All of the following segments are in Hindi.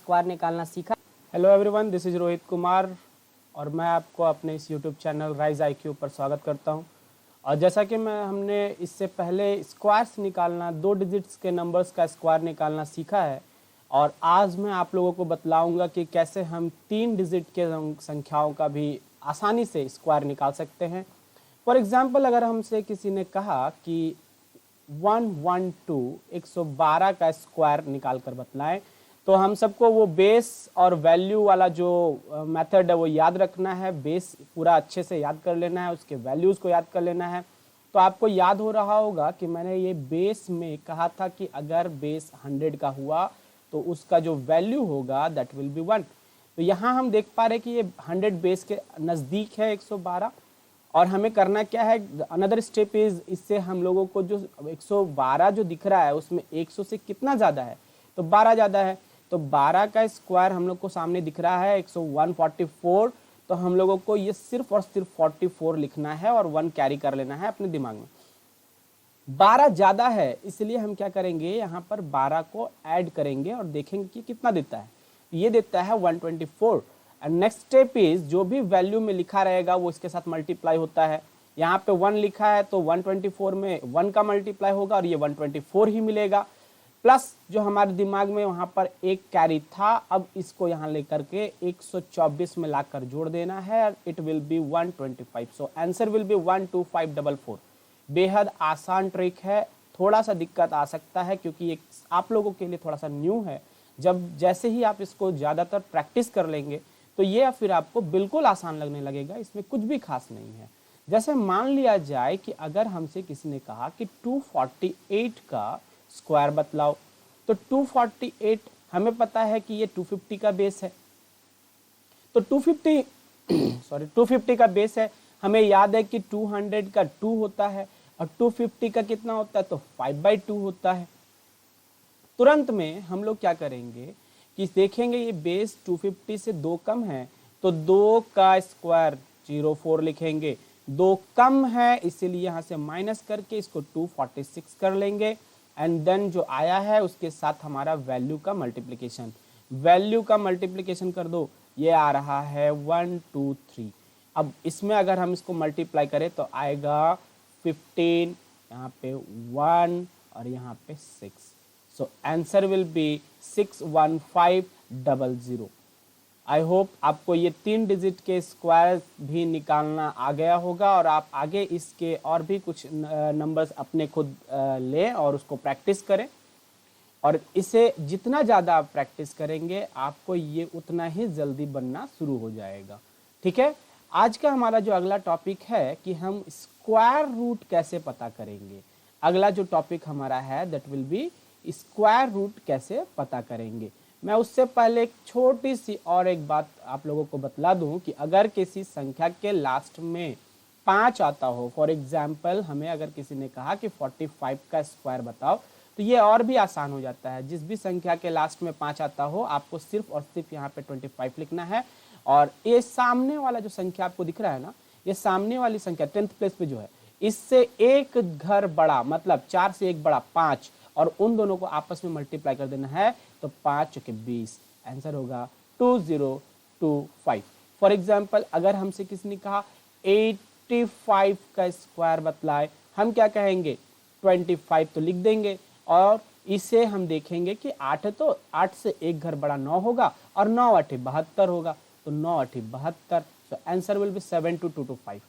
स्क्वायर निकालना सीखा। Hello everyone, this is Rohit Kumar और मैं आपको अपने इस यूट्यूब चैनल राइज IQ पर स्वागत करता हूं। और जैसा कि हमने इससे पहले स्क्वायर्स निकालना, 2 डिजिट्स के नंबर्स का स्क्वायर निकालना सीखा है, और आज मैं आप लोगों को बतलाऊंगा कि कैसे हम 3 डिजिट के संख्याओं का भी आसानी से स्क्वायर निकाल सकते हैं। फॉर एग्जाम्पल, अगर हमसे किसी ने कहा कि 112 112 का स्क्वायर निकाल कर बतलाएं, तो हम सबको वो बेस और वैल्यू वाला जो मेथड है वो याद रखना है। बेस पूरा अच्छे से याद कर लेना है, उसके वैल्यूज़ को याद कर लेना है। तो आपको याद हो रहा होगा कि मैंने ये बेस में कहा था कि अगर बेस 100 का हुआ तो उसका जो वैल्यू होगा दैट विल बी 1। तो यहाँ हम देख पा रहे हैं कि ये 100 बेस के नज़दीक है 112, और हमें करना क्या है, अनदर स्टेप इज, इससे हम लोगों को जो 112 जो दिख रहा है उसमें 100 से कितना ज़्यादा है, तो 12 ज़्यादा है। तो 12 का स्क्वायर हम लोग को सामने दिख रहा है 144, तो हम लोगों को ये सिर्फ और सिर्फ 44 लिखना है और 1 कैरी कर लेना है अपने दिमाग में। 12 ज़्यादा है, इसलिए हम क्या करेंगे, यहाँ पर 12 को ऐड करेंगे और देखेंगे कि कितना देता है। ये देता है 124। एंड नेक्स्ट स्टेप इज, जो भी वैल्यू में लिखा रहेगा वो इसके साथ मल्टीप्लाई होता है। यहाँ पे 1 लिखा है तो 124 में 1 का मल्टीप्लाई होगा और ये 124 ही मिलेगा, प्लस जो हमारे दिमाग में वहाँ पर एक कैरी था, अब इसको यहाँ लेकर के 124 में लाकर जोड़ देना है, it will be 125। So answer will be 12544। बेहद आसान ट्रिक है, थोड़ा सा दिक्कत आ सकता है क्योंकि ये आप लोगों के लिए थोड़ा सा न्यू है। जैसे ही आप इसको ज़्यादातर प्रैक्टिस कर लेंगे तो ये फिर आपको बिल्कुल आसान लगने लगेगा, इसमें कुछ भी खास नहीं है। जैसे मान लिया जाए कि अगर हमसे किसी ने कहा कि 248 का स्क्वायर बतलाओ, तो 248 हमें पता है कि ये 250 का बेस है, तो 250 का बेस है। हमें याद है कि 200 का 2 होता है और 250 का कितना होता है, तो 5/2 होता है। तुरंत में हम लोग क्या करेंगे कि देखेंगे ये बेस 250 से 2 कम है, तो 2 का स्क्वायर 04 लिखेंगे। 2 कम है इसीलिए यहाँ से माइनस करके इसको 246 कर लेंगे, एंड देन जो आया है उसके साथ हमारा वैल्यू का मल्टीप्लिकेशन कर दो। ये आ रहा है 123। अब इसमें अगर हम इसको मल्टीप्लाई करें तो आएगा 15, यहाँ पे 1 और यहाँ पे 6। So answer will be 61500। I hope आपको ये 3 डिजिट के स्क्वायर भी निकालना आ गया होगा और आप आगे इसके और भी कुछ नंबर्स अपने खुद लें और उसको प्रैक्टिस करें। और इसे जितना ज़्यादा आप प्रैक्टिस करेंगे आपको ये उतना ही जल्दी बनना शुरू हो जाएगा। ठीक है, आज का हमारा जो अगला टॉपिक है कि हम स्क्वायर रूट कैसे पता करेंगे। अगला जो टॉपिक हमारा है that will be square root कैसे पता करेंगे। मैं उससे पहले एक छोटी सी और एक बात आप लोगों को बतला दूं कि अगर किसी संख्या के लास्ट में 5 आता हो, फॉर एग्जाम्पल हमें अगर किसी ने कहा कि 45 का स्क्वायर बताओ, तो ये और भी आसान हो जाता है। जिस भी संख्या के लास्ट में 5 आता हो आपको सिर्फ और सिर्फ यहाँ पे 25 लिखना है, और ये सामने वाला जो संख्या आपको दिख रहा है ना, ये सामने वाली संख्या 10th प्लेस पे जो है, इससे एक घर बड़ा, मतलब 4 से 1 बड़ा 5, और उन दोनों को आपस में मल्टीप्लाई कर देना है, तो 5 चौके 20, आंसर होगा 2025। फॉर एग्जाम्पल, अगर हमसे किसी ने कहा 85 का स्क्वायर बतलाए, हम क्या कहेंगे, 25 तो लिख देंगे, और इसे हम देखेंगे कि 8 है तो 8 से 1 घर बड़ा 9 होगा, और 9 8 72 होगा, तो 9 8 72। So answer will be 7225।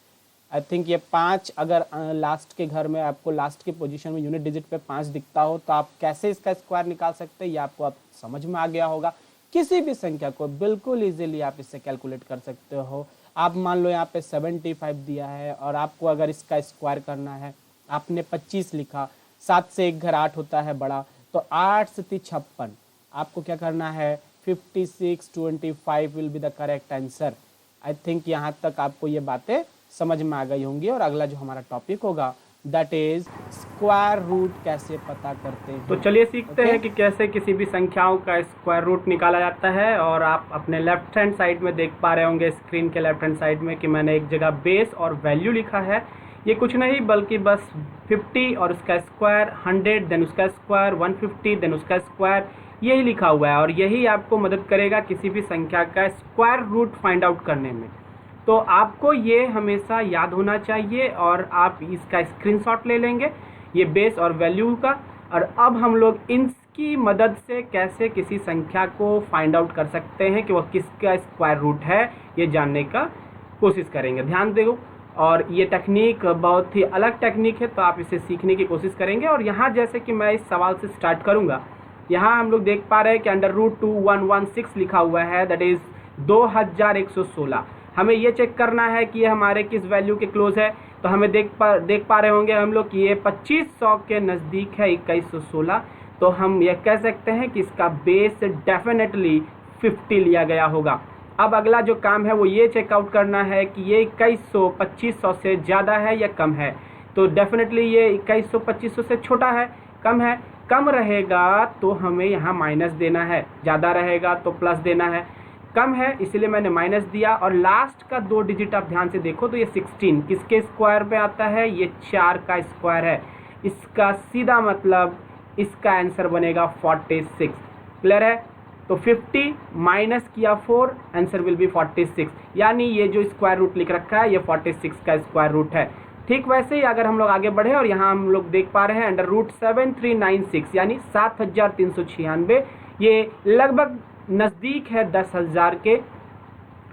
I think ये 5 अगर लास्ट के घर में आपको लास्ट के पोजीशन में यूनिट डिजिट पे 5 दिखता हो तो आप कैसे इसका स्क्वायर निकाल सकते हैं, ये आपको अब समझ में आ गया होगा। किसी भी संख्या को बिल्कुल इजीली आप इससे कैलकुलेट कर सकते हो। आप मान लो यहाँ पे 75 दिया है और आपको अगर इसका स्क्वायर करना है, आपने 25 लिखा, 7 से 1 घर 8 होता है बड़ा, तो 8 से 56, आपको क्या करना है, 5625 will be the correct answer. I think यहाँ तक आपको ये बातें समझ में आ गई होंगी। और अगला जो हमारा टॉपिक होगा दैट इज स्क्वायर रूट कैसे पता करते हैं। तो चलिए सीखते हैं कि कैसे किसी भी संख्याओं का स्क्वायर रूट निकाला जाता है। और आप अपने लेफ्ट हैंड साइड में देख पा रहे होंगे, स्क्रीन के लेफ्ट हैंड साइड में, कि मैंने एक जगह बेस और वैल्यू लिखा है। ये कुछ नहीं बल्कि बस 50 और उसका स्क्वायर, 100 देन उसका स्क्वायर, 150 देन उसका स्क्वायर, यही लिखा हुआ है और यही आपको मदद करेगा किसी भी संख्या का स्क्वायर रूट फाइंड आउट करने में। तो आपको ये हमेशा याद होना चाहिए और आप इसका स्क्रीनशॉट ले लेंगे, ये बेस और वैल्यू का। और अब हम लोग इनकी मदद से कैसे किसी संख्या को फाइंड आउट कर सकते हैं कि वह किसका स्क्वायर रूट है, ये जानने का कोशिश करेंगे। ध्यान दो, और ये टेक्निक बहुत ही अलग टेक्निक है, तो आप इसे सीखने की कोशिश करेंगे। और यहाँ जैसे कि मैं इस सवाल से स्टार्ट करूँगा, यहाँ हम लोग देख पा रहे हैं कि √2116 लिखा हुआ है, दैट इज़ 2116। हमें ये चेक करना है कि ये हमारे किस वैल्यू के क्लोज है। तो हमें देख पा रहे होंगे हम लोग कि ये 2500 के नज़दीक है 2116। तो हम ये कह सकते हैं कि इसका बेस डेफिनेटली 50 लिया गया होगा। अब अगला जो काम है वो ये चेकआउट करना है कि ये 2100 2500 से ज़्यादा है या कम है। तो डेफिनेटली ये 2100 2500 से छोटा है, कम है। कम रहेगा तो हमें यहाँ माइनस देना है, ज़्यादा रहेगा तो प्लस देना है। कम है इसलिए मैंने माइनस दिया। और लास्ट का 2 डिजिट आप ध्यान से देखो तो ये 16 किसके स्क्वायर पे आता है, ये 4 का स्क्वायर है। इसका सीधा मतलब इसका आंसर बनेगा 46। क्लियर है? तो 50 माइनस किया 4, आंसर विल बी 46। यानी ये जो स्क्वायर रूट लिख रखा है ये 46 का स्क्वायर रूट है। ठीक वैसे ही अगर हम लोग आगे बढ़े और यहाँ हम लोग देख पा रहे हैं √7396 यानी 7396, ये लगभग नज़दीक है 10,000 के।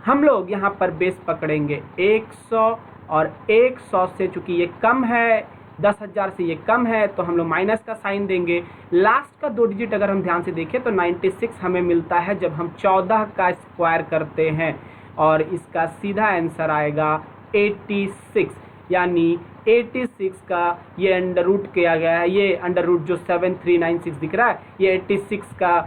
हम लोग यहाँ पर बेस पकड़ेंगे 100 और 100 से चूँकि ये कम है, 10,000 से ये कम है, तो हम लोग माइनस का साइन देंगे। लास्ट का 2 डिजिट अगर हम ध्यान से देखें तो 96 हमें मिलता है जब हम 14 का स्क्वायर करते हैं, और इसका सीधा आंसर आएगा 86। यानी 86 का ये अंडर रूट किया गया है, ये अंडर रूट जो 7396 दिख रहा है ये 86 का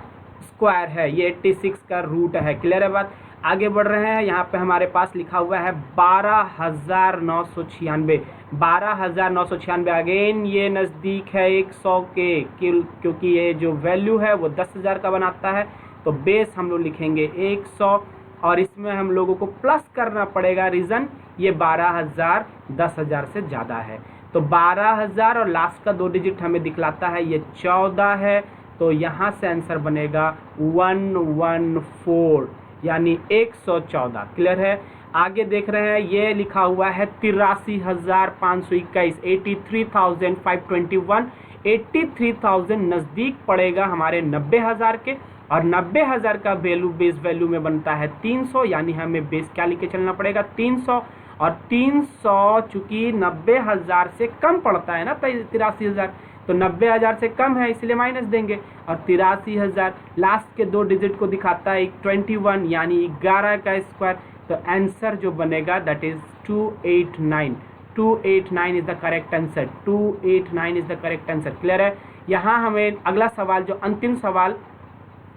स्क्वायर है, ये 86 का रूट है। क्लियर है बात? आगे बढ़ रहे हैं। यहाँ पे हमारे पास लिखा हुआ है 12,996। 12,996 अगेन ये नज़दीक है 100 के, क्योंकि ये जो वैल्यू है वो 10,000 का बनाता है। तो बेस हम लोग लिखेंगे 100 और इसमें हम लोगों को प्लस करना पड़ेगा। रीज़न ये 12,000 10,000 से ज़्यादा है। तो 12,000 और लास्ट का 2 डिजिट हमें दिखलाता है ये 14 है। तो यहाँ से आंसर बनेगा 114 यानी 114। क्लियर है? आगे देख रहे हैं ये लिखा हुआ है 83,521 83,521। 83,000 नज़दीक पड़ेगा हमारे 90,000 के, और 90,000 का वैल्यू बेस वैल्यू में बनता है 300। यानी हमें बेस क्या लेके चलना पड़ेगा 300, और 300 चूँकि 90,000 से कम पड़ता है ना 83,000, तो 90,000 से कम है इसलिए माइनस देंगे। और 83,000 लास्ट के 2 डिजिट को दिखाता है 21 यानी 11 का स्क्वायर। तो आंसर जो बनेगा that is 289। 289 is the correct answer. 289 is the correct answer. Clear है? यहाँ हमें अगला सवाल जो अंतिम सवाल,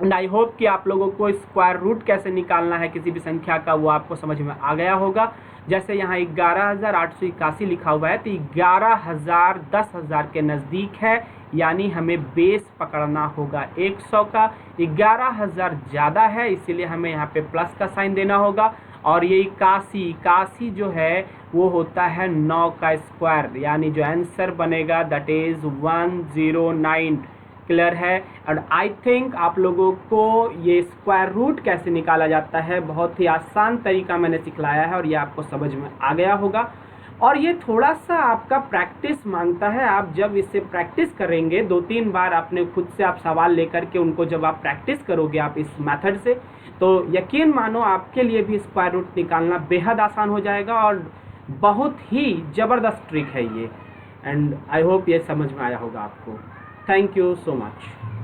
एंड आई होप कि आप लोगों को स्क्वायर रूट कैसे निकालना है किसी भी संख्या का वो आपको समझ में आ गया होगा। जैसे यहाँ 11,881 लिखा हुआ है तो 11,000 10,000 के नज़दीक है, यानी हमें बेस पकड़ना होगा 100 का। 11,000 ज़्यादा है इसीलिए हमें यहाँ पे प्लस का साइन देना होगा। और ये 81 जो है वो होता है 9 का स्क्वायर, यानी जो आंसर बनेगा दैट इज़ 109। क्लियर है? और आई थिंक आप लोगों को ये स्क्वायर रूट कैसे निकाला जाता है बहुत ही आसान तरीका मैंने सिखलाया है और ये आपको समझ में आ गया होगा। और ये थोड़ा सा आपका प्रैक्टिस मांगता है। आप जब इससे प्रैक्टिस करेंगे 2-3 बार अपने खुद से आप सवाल लेकर के उनको जब आप प्रैक्टिस करोगे आप इस मेथड से, तो यकीन मानो आपके लिए भी स्क्वायर रूट निकालना बेहद आसान हो जाएगा। और बहुत ही ज़बरदस्त ट्रिक है ये, एंड आई होप ये समझ में आया होगा आपको। Thank you so much.